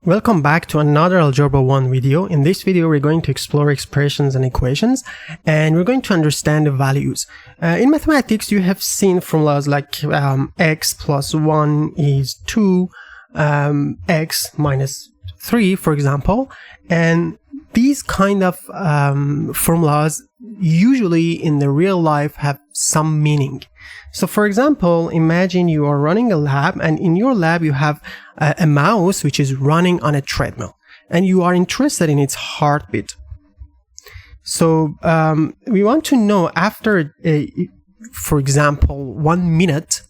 Welcome back to another Algebra 1 video. In this video, we're going to explore expressions and equations, and we're going to understand the values. In mathematics, you have seen formulas like x plus 1 is 2, x minus 3, for example. And these kind of formulas usually in the real life have some meaning. So for example, imagine you are running a lab, and in your lab you have a mouse which is running on a treadmill, and you are interested in its heartbeat. So we want to know after, for example, 1 minute,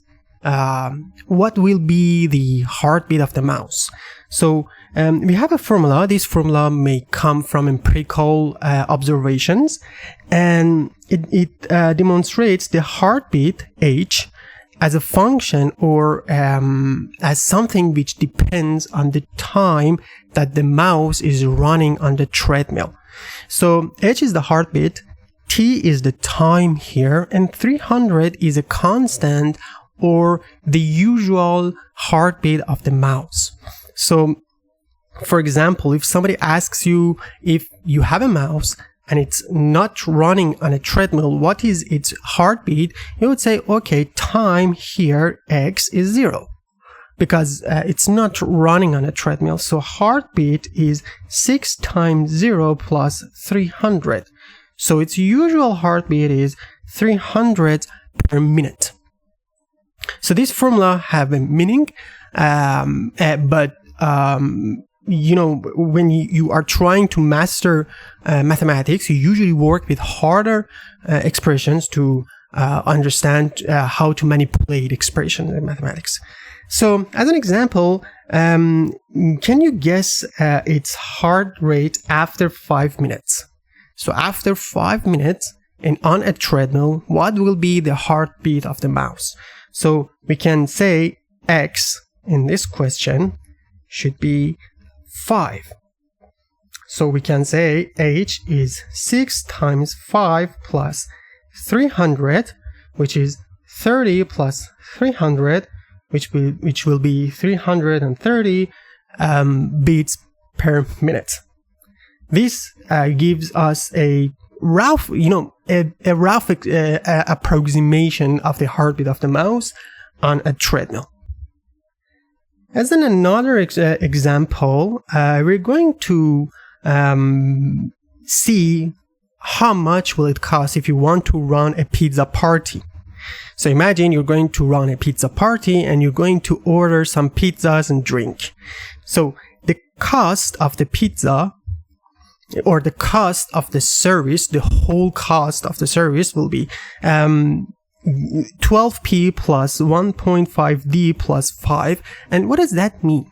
what will be the heartbeat of the mouse. So we have a formula. This formula may come from empirical observations, and it demonstrates the heartbeat h as a function or as something which depends on the time that the mouse is running on the treadmill. So h is the heartbeat, t is the time here, and 300 is a constant or the usual heartbeat of the mouse. So for example, if somebody asks you if you have a mouse and it's not running on a treadmill, what is its heartbeat? You would say, okay, time here, x is 0, because it's not running on a treadmill. So heartbeat is 6 times 0 plus 300. So its usual heartbeat is 300 per minute. So this formula have a meaning, but you know, when you are trying to master mathematics, you usually work with harder expressions to understand how to manipulate expressions in mathematics. So as an example, can you guess its heart rate after 5 minutes? So after 5 minutes and on a treadmill, what will be the heartbeat of the mouse? So we can say x in this question should be 5. So we can say h is 6 times 5 plus 300, which is 30 plus 300, which will be 330 beats per minute. This gives us a rough, a rough approximation of the heartbeat of the mouse on a treadmill. As another example, we're going to see how much will it cost if you want to run a pizza party. So imagine you're going to run a pizza party and you're going to order some pizzas and drink. So the cost of the pizza, or the cost of the service, the whole cost of the service will be 12p plus 1.5d plus 5. And what does that mean?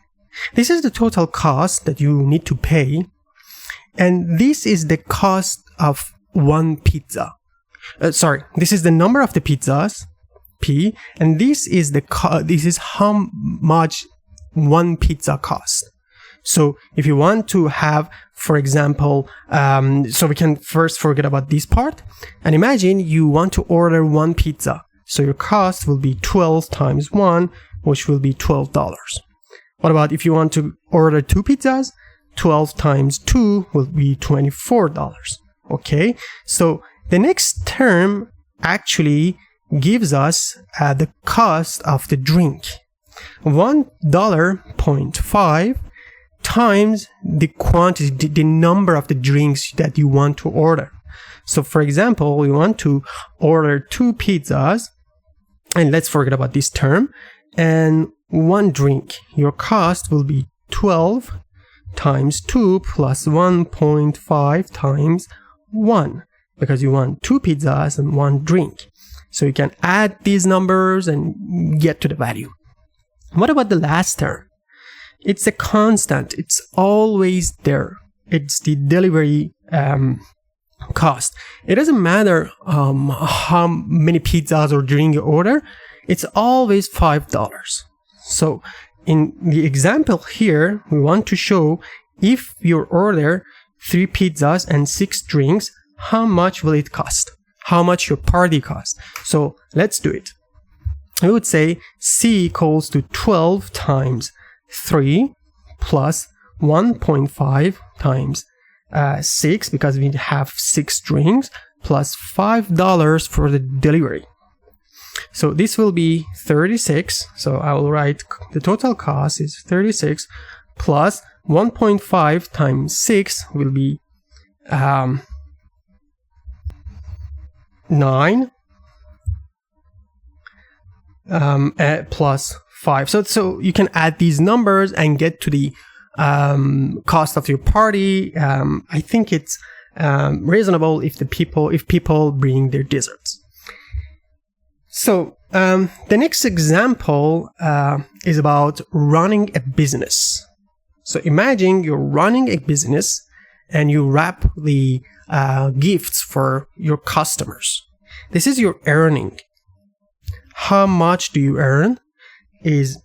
This is the total cost that you need to pay, and this is the cost of one pizza. This is the number of the pizzas, p, and this is how much one pizza costs. So if you want to have, for example, so we can first forget about this part, and imagine you want to order one pizza. So your cost will be 12 times 1, which will be $12. What about if you want to order 2 pizzas? 12 times 2 will be $24. Okay, so the next term actually gives us the cost of the drink. $1.5 times the quantity, the number of the drinks that you want to order. So for example, we want to order 2 pizzas, and let's forget about this term, and 1 drink. Your cost will be 12 times 2 plus 1.5 times 1, because you want 2 pizzas and 1 drink. So you can add these numbers and get to the value. What about the last term? It's a constant. It's always there. It's the delivery cost. It doesn't matter how many pizzas or drink you order. It's always $5. So in the example here, we want to show if you order 3 pizzas and 6 drinks, how much will it cost? How much your party cost? So let's do it. I would say C equals to 12 times 3 plus 1.5 times 6, because we have 6 strings, plus $5 for the delivery. So this will be 36. So I will write the total cost is 36 plus 1.5 times 6 will be 9 plus 5. So you can add these numbers and get to the cost of your party. I think it's reasonable if people bring their desserts. So the next example is about running a business. So imagine you're running a business and you wrap the gifts for your customers. This is your earning. How much do you earn? Is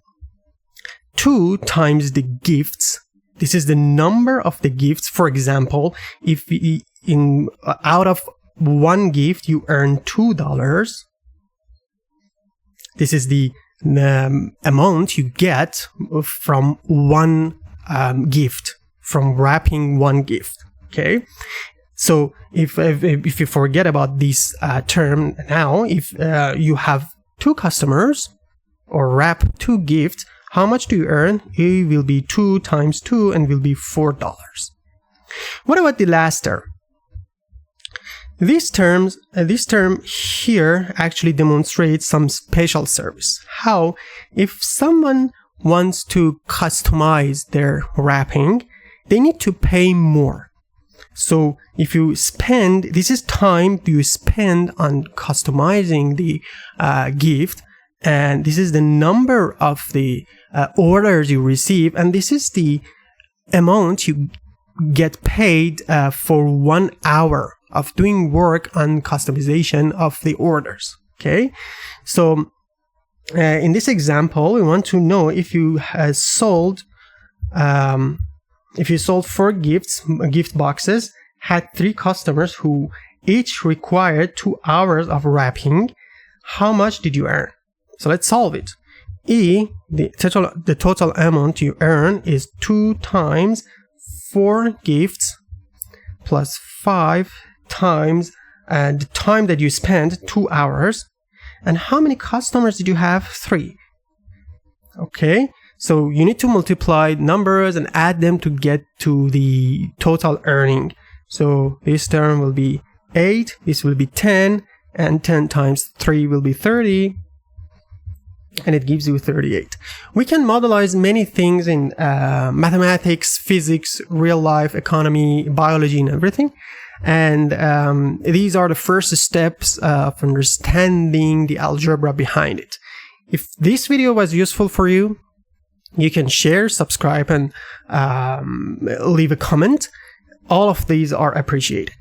2 times the gifts. This is the number of the gifts. For example, if out of one gift you earn $2, this is the amount you get from one gift, from wrapping one gift. Okay, so if you forget about this term now, if you have 2 customers or wrap 2 gifts, how much do you earn? It will be 2 times 2 and will be $4. What about the last term? This term here actually demonstrates some special service. How? If someone wants to customize their wrapping, they need to pay more. So if you spend, this is time you spend on customizing the gift, and this is the number of the orders you receive, and this is the amount you get paid for 1 hour of doing work on customization of the orders. Okay, so in this example, we want to know if you sold 4 gift boxes, had 3 customers who each required 2 hours of wrapping, how much did you earn? So let's solve it. The total amount you earn is 2 times 4 gifts plus 5 times the time that you spent, 2 hours. And how many customers did you have? 3. Okay, so you need to multiply numbers and add them to get to the total earning. So this term will be 8, this will be 10, and 10 times 3 will be 30, and it gives you 38. We can modelize many things in mathematics, physics, real life, economy, biology, and everything. And these are the first steps of understanding the algebra behind it. If this video was useful for you, you can share, subscribe, and leave a comment. All of these are appreciated.